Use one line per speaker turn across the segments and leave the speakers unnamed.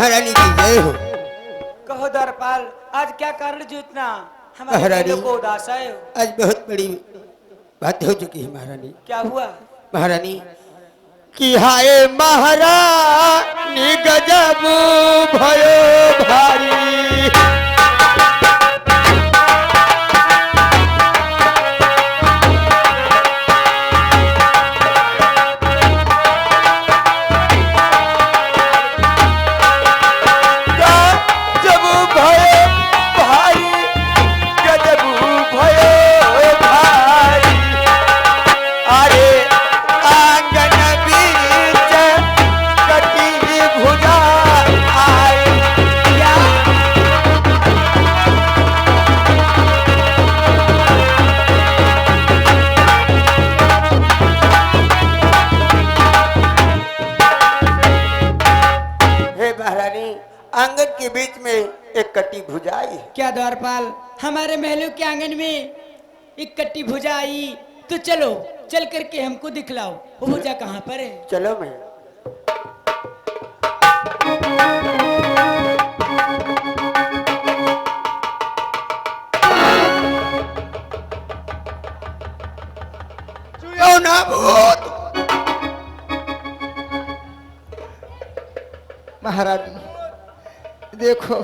महारानी की जय हो।
कहो द्वारपाल, आज क्या कारण जो इतना हमारे दिल को उदास आए हो?
आज बहुत बड़ी बात हो चुकी है महारानी।
क्या हुआ
महारानी कि हाय महारानी गजब भयो भारी। आंगन के बीच में एक कटी भुजा आई।
क्या द्वारपाल, हमारे महलों के आंगन में एक कटी भुजा आई? तो चलो, चल करके हमको दिखलाओ वो भुजा कहाँ पर है।
चलो मैं ना भूत।
महारानी देखो,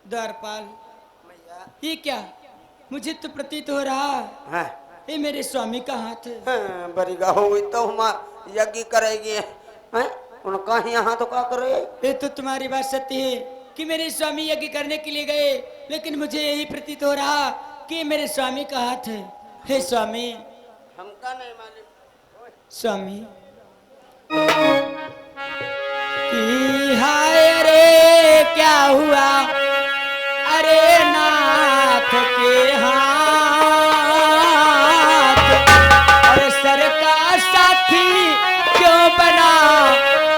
द्वारपाल ये क्या? मुझे तो प्रतीत हो रहा
हाँ।
ये मेरे स्वामी का हाथ है।
हाँ, बरिगा हो तो हम यज्ञ करेंगे। उनका ही यहाँ तो क्या करे?
ये तो तुम्हारी बात सत्य है कि मेरे स्वामी यज्ञ करने के लिए गए, लेकिन मुझे यही प्रतीत हो रहा कि मेरे स्वामी का हाथ है। हे स्वामी,
हमका नहीं मालूम।
स्वामी कि हाय रे क्या हुआ, अरे नाथ के हाथ और सर का साथी क्यों बना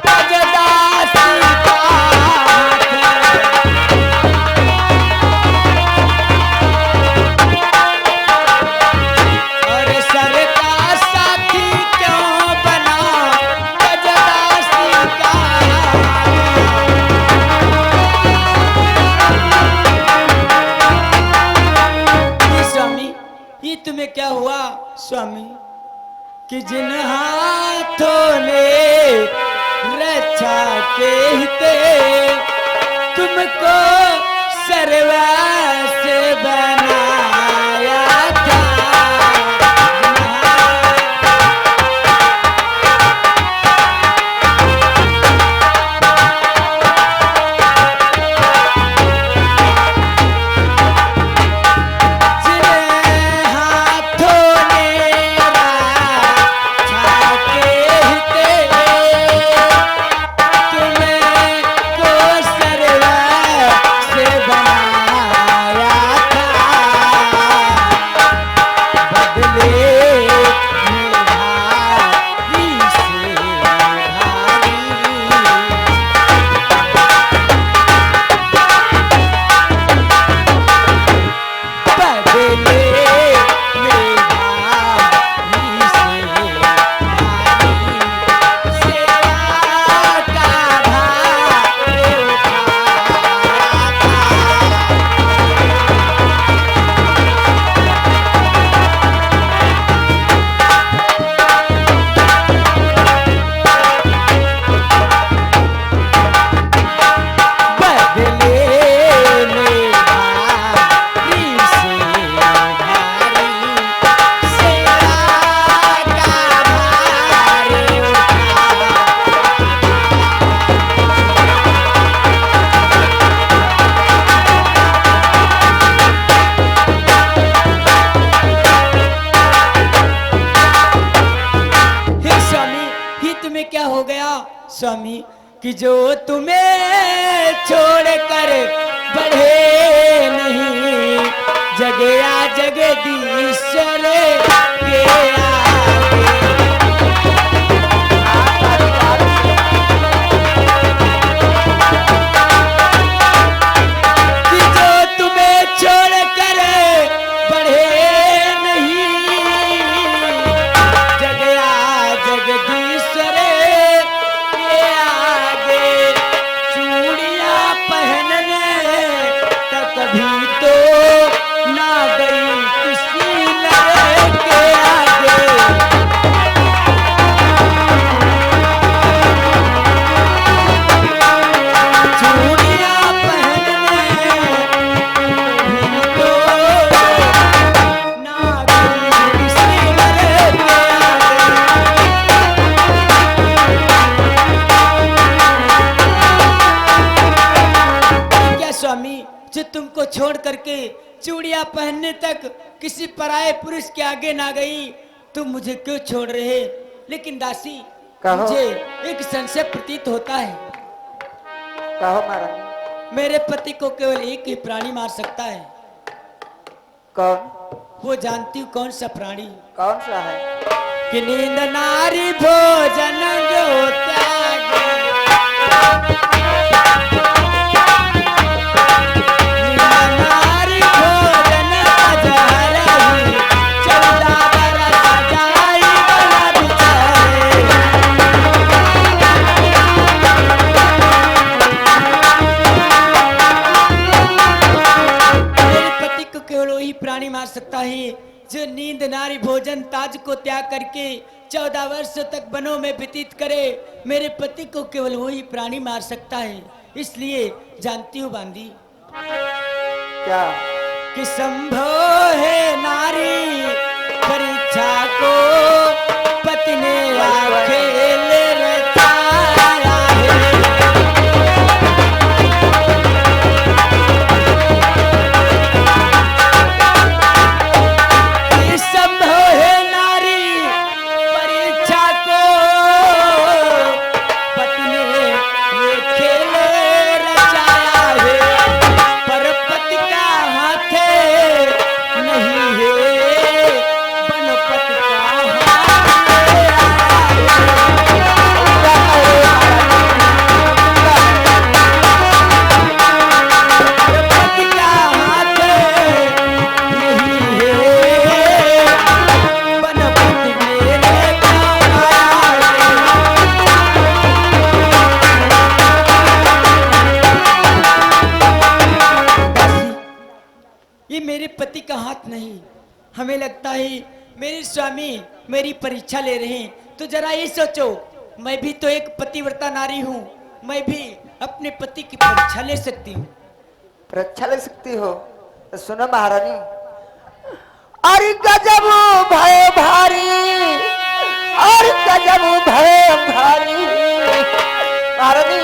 बजदासी का हाथ। और सर का साथी क्यों बना बजदासी का ये तुम्हें क्या हुआ स्वामी कि जिन हाथों ने रक्षा के हिते तुमको सर्वस्व बनाया था। स्वामी कि जो तुम्हें छोड़कर बढ़े नहीं जगया जगदीश्वर के कि जो तुम्हें छोड़कर बढ़े नहीं जो तुमको छोड़ करके चूड़ियां पहनने तक किसी पराये पुरुष के आगे ना गई, तुम मुझे क्यों छोड़ रहे? लेकिन दासी,
कहो।
मुझे एक संशय प्रतीत होता है।
कहो महारानी।
मेरे पति को केवल एक ही प्राणी मार सकता है।
कौन?
वो जानती हूँ कौन सा प्राणी?
कौन सा है?
कि नींद नारी भोजन जो त्याग, नींद नारी भोजन अजहर, 14 बरस जाई बना बिचारे। मेरे पति को केवल वही प्राणी मार सकता है जो नींद नारी भोजन ताज को त्याग करके 14 वर्षों तक वनों में व्यतीत करे। मेरे पति को केवल वही प्राणी मार सकता है। इसलिए जानती हूँ बांदी
क्या?
कि संभव है नारी परीक्षा को पति ने खेल रचाया है। संभव है नारी परीक्षा को पति ने ये खेल रचाया है, पर पति का हाथ नहीं है, बनपति का हाथ पति का हाथ नहीं है, बनपति मेरे काम आया। ये मेरे पति का हाथ नहीं, हमें लगता है मेरे स्वामी मेरी परीक्षा ले रहे हैं। तो जरा ये सोचो, मैं भी तो एक पतिव्रता नारी हूँ, मैं भी अपने पति की परीक्षा ले सकती हूँ।
परीक्षा ले सकती हो? तो सुनो महारानी। अरे गजब भय भारी, अरे गजब भय भारी महारानी,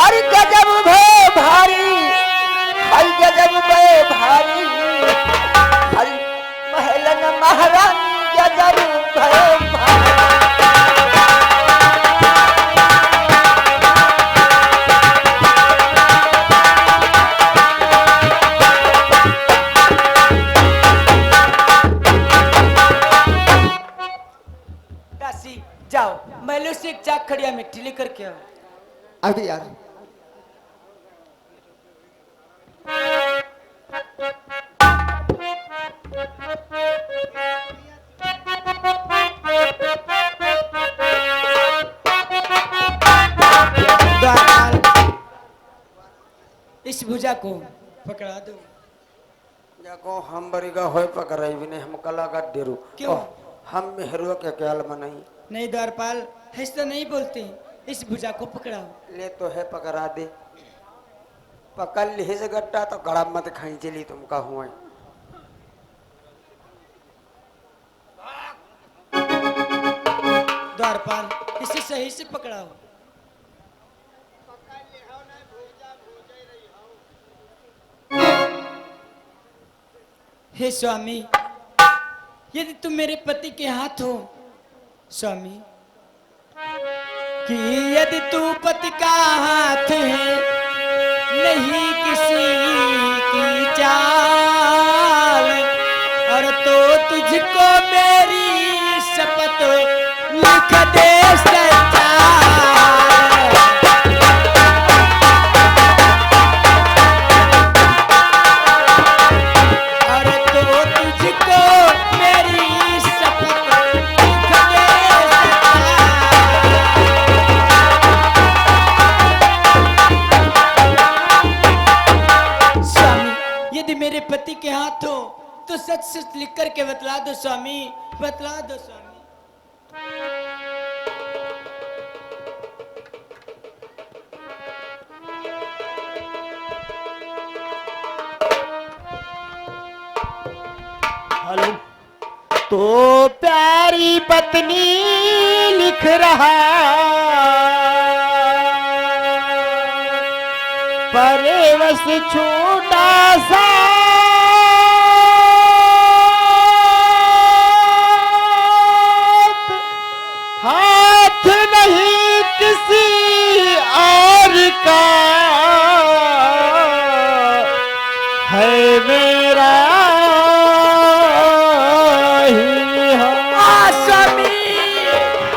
अरे गजब भय भारी, अरे गजब भय भारी, अरे महलन महारानी गजब भय भारी।
दासी जाओ, महलों से एक चाक खड़िया मिट्टी लेकर के आओ।
अभी यार
इस भुजा को पकड़ा दो।
जाको हम बरिगा होय पकड़ाई भी नहीं, हम कला का डेरू।
क्यों?
हम मेहरुआ के ख्याल में नहीं।
नहीं द्वारपाल, ऐसा नहीं बोलते, इस भुजा को पकड़ाओ।
ले तो है पकड़ा दे, पकड़ ली से गट्टा तो गड़ा मत खाई चली तुम का हुआ।
द्वारपाल, इसे सही से पकड़ाओ। हे स्वामी, यदि तुम मेरे पति के हाथ हो स्वामी, कि यदि तू पति का हाथ है, नहीं किसी की चाल, और तो तुझको मेरी शपथ लिख दे सच्चा। और तो तुझको मेरी शपथ लिख दे सच्चा। स्वामी, यदि मेरे पति के हाथ हो तो सच सच लिख करके बतला दो स्वामी, बतला दो स्वामी।
हेलो। तो प्यारी पत्नी लिख रहा परवश छूटा सा हाथ नहीं किसी और का है मेरा ही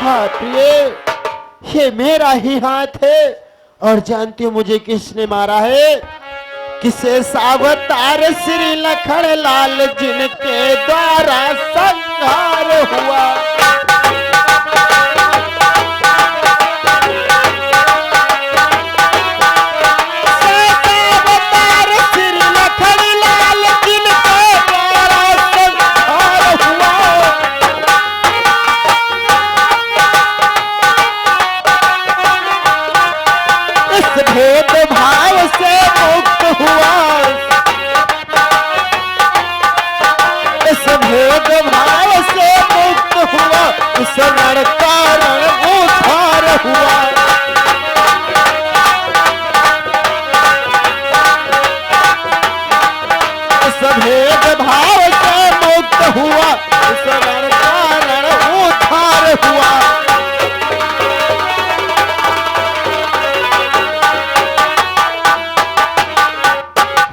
हाथ, ये मेरा ही हाथ है। और जानती हो मुझे किसने मारा है? किसे? सावतार श्री लखन लाल जिनके द्वारा संहार हुआ। सावतार श्री लखन लाल जिनके द्वारा संहार हुआ। इस भेद भाव से मुक्त हुआ, इस भेद भाव से मुक्त हुआ, इस रण कारण उद्धार हुआ। इस भेद भाव से मुक्त हुआ, इस रण कारण उद्धार हुआ।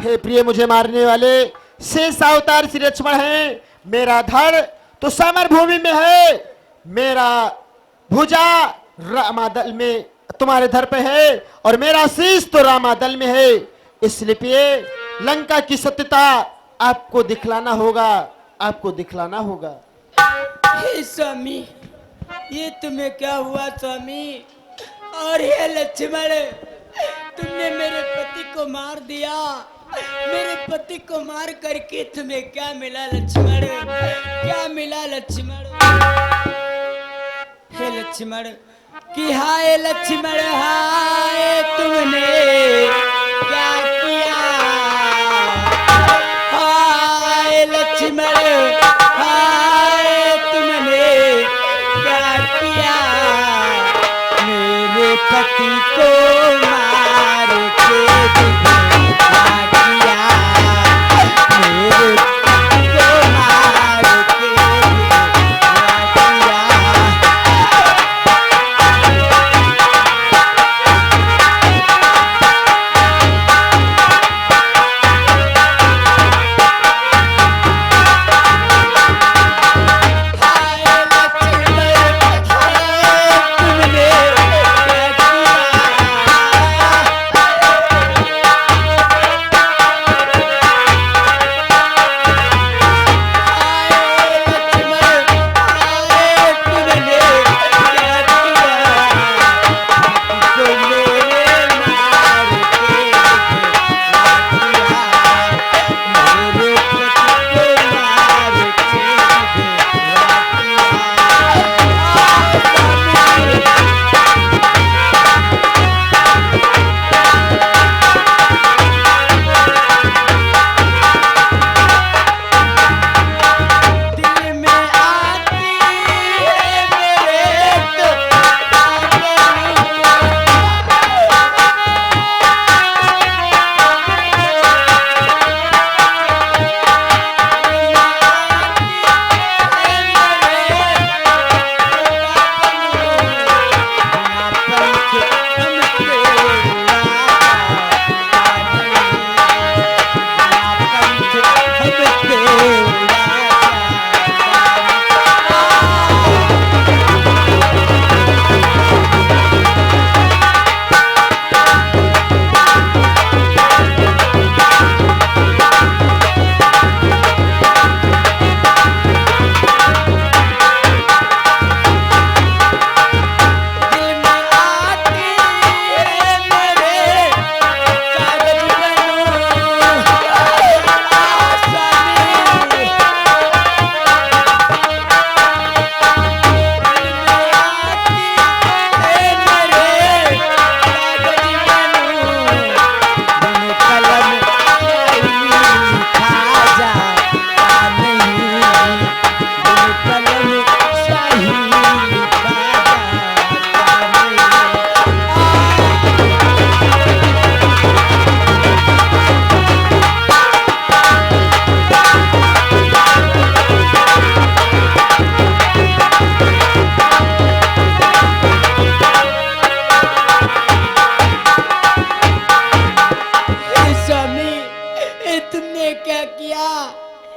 हे प्रिय, मुझे मारने वाले शेष अवतार श्री लक्ष्मण हैं। मेरा धड़ तो समर भूमि में है, मेरा भुजा रामादल में तुम्हारे धड़ पे है, और मेरा शीश तो रामादल में है। इसलिए लंका की सत्यता आपको दिखलाना होगा, आपको दिखलाना होगा।
हे स्वामी, ये तुम्हें क्या हुआ स्वामी? और ये लक्ष्मण, तुमने मेरे पति को मार दिया। मेरे पति को मार करके तुम्हें क्या मिला लक्ष्मण? क्या मिला लक्ष्मण? हे लक्ष्मण, कि हाय लक्ष्मण हाय, तुमने क्या किया? हाय लक्ष्मण हाय, तुमने क्या किया? मेरे पति को मार के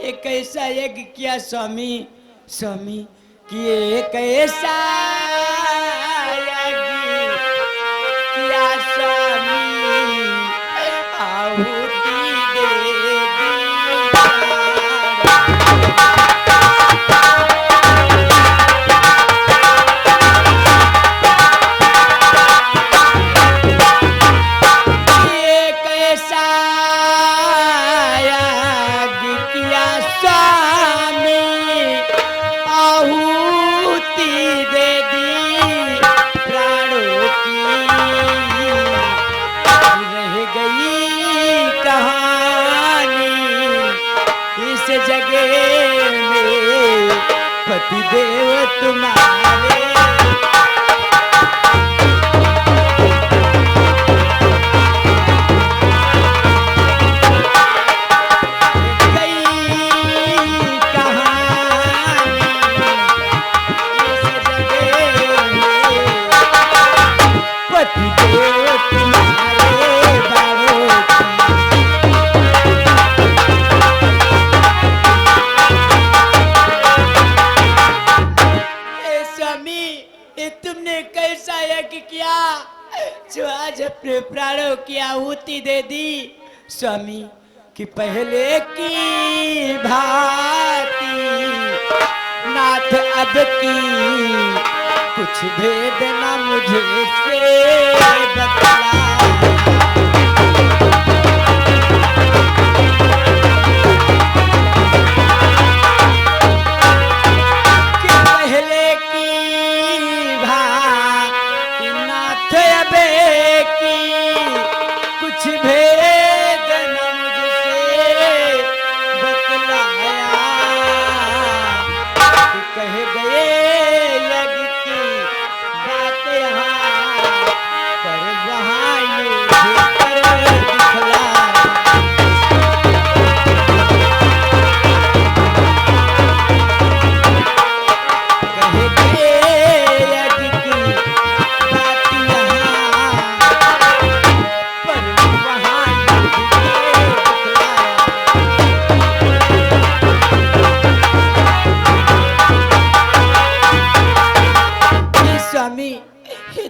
एक ऐसा यज्ञ किया स्वामी, स्वामी कि एक ऐसा यज्ञ किया स्वामी, आहुति दे दी। पति देव तुम्हारे जो आज अपने प्राणों की आहुति दे दी स्वामी, कि पहले की भांति नाथ अब की कुछ भेद न मुझे से बतला।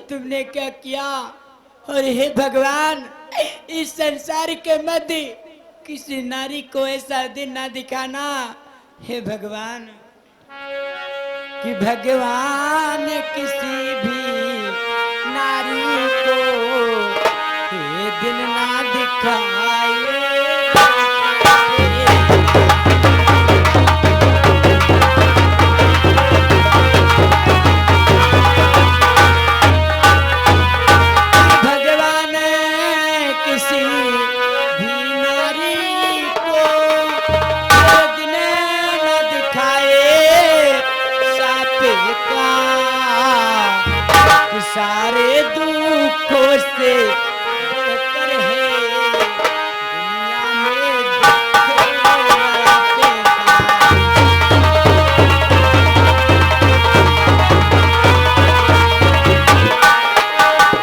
तुमने क्या किया? और हे भगवान, इस संसार के मध्य किसी नारी को ऐसा दिन ना दिखाना हे भगवान, कि भगवान किसी भी नारी को ये दिन ना दिखाए। सारे दुखों से बढ़कर है दुनिया में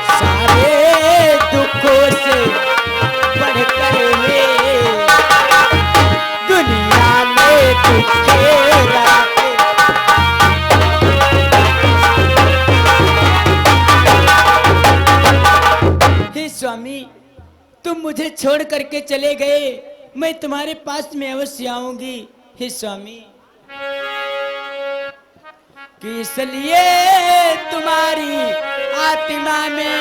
सारे दुखों से बढ़कर है दुनिया में दुख स्वामी, तुम मुझे छोड़ करके चले गए, मैं तुम्हारे पास में अवश्य आऊंगी हे स्वामी, कि इसलिए तुम्हारी आत्मा में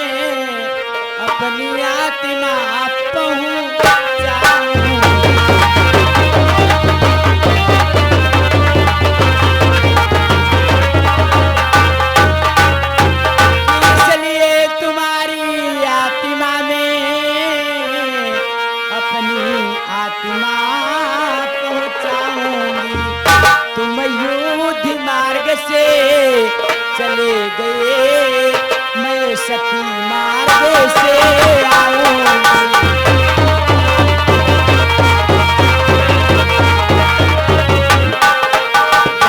अपनी आत्मा पहुंचाऊं। से चले गए मैं सती मार्ग से आऊंगी।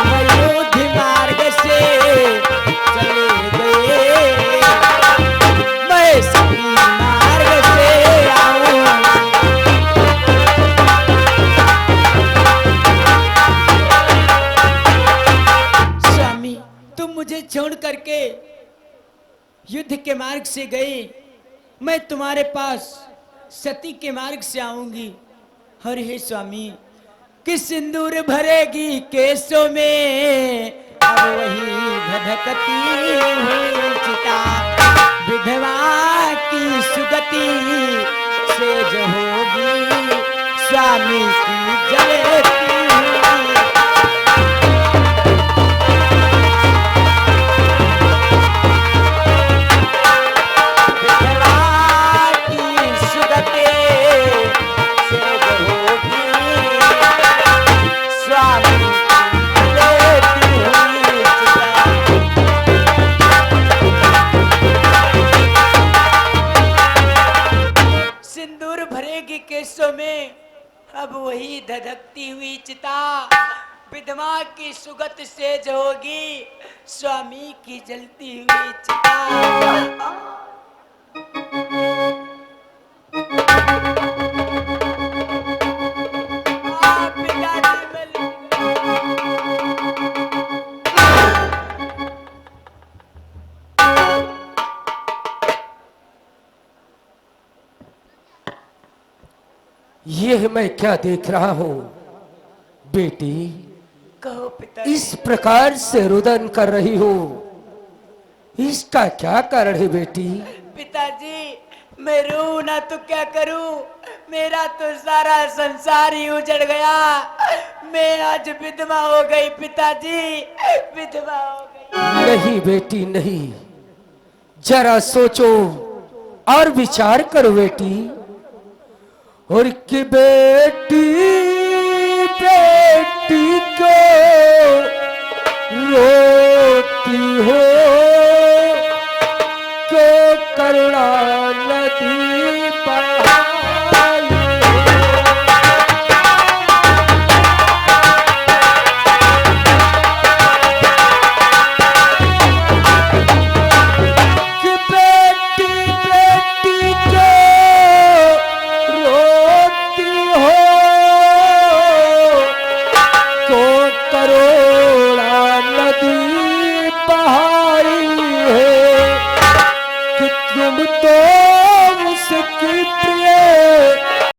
अयोध्या मार्ग से चले गए मैं सती मार्ग से आऊंगी। युद्ध के मार्ग से गए, मैं तुम्हारे पास सती के मार्ग से आऊंगी। और हे स्वामी, कि सिंदूर भरेगी केसों में, अब वही धधकती हुई चिता, विधवा की सुगति से जो होगी स्वामी की जलती हुई। सिंदूर भरेगी केसों में, अब वही धधकती हुई चिता, विधवा की सुगत सेज होगी स्वामी की जलती हुई चिता।
यह मैं क्या देख रहा हूं बेटी?
कहो पिता।
इस प्रकार से रुदन कर रही हो, इसका क्या कारण है बेटी?
पिताजी, मैं रू ना तो क्या करूं, मेरा तो सारा संसार ही उजड़ गया। मैं आज विधवा हो गई पिताजी, विधवा हो गई।
नहीं बेटी नहीं, जरा सोचो और विचार करो बेटी। और कि बेटी बेटी को रोती हो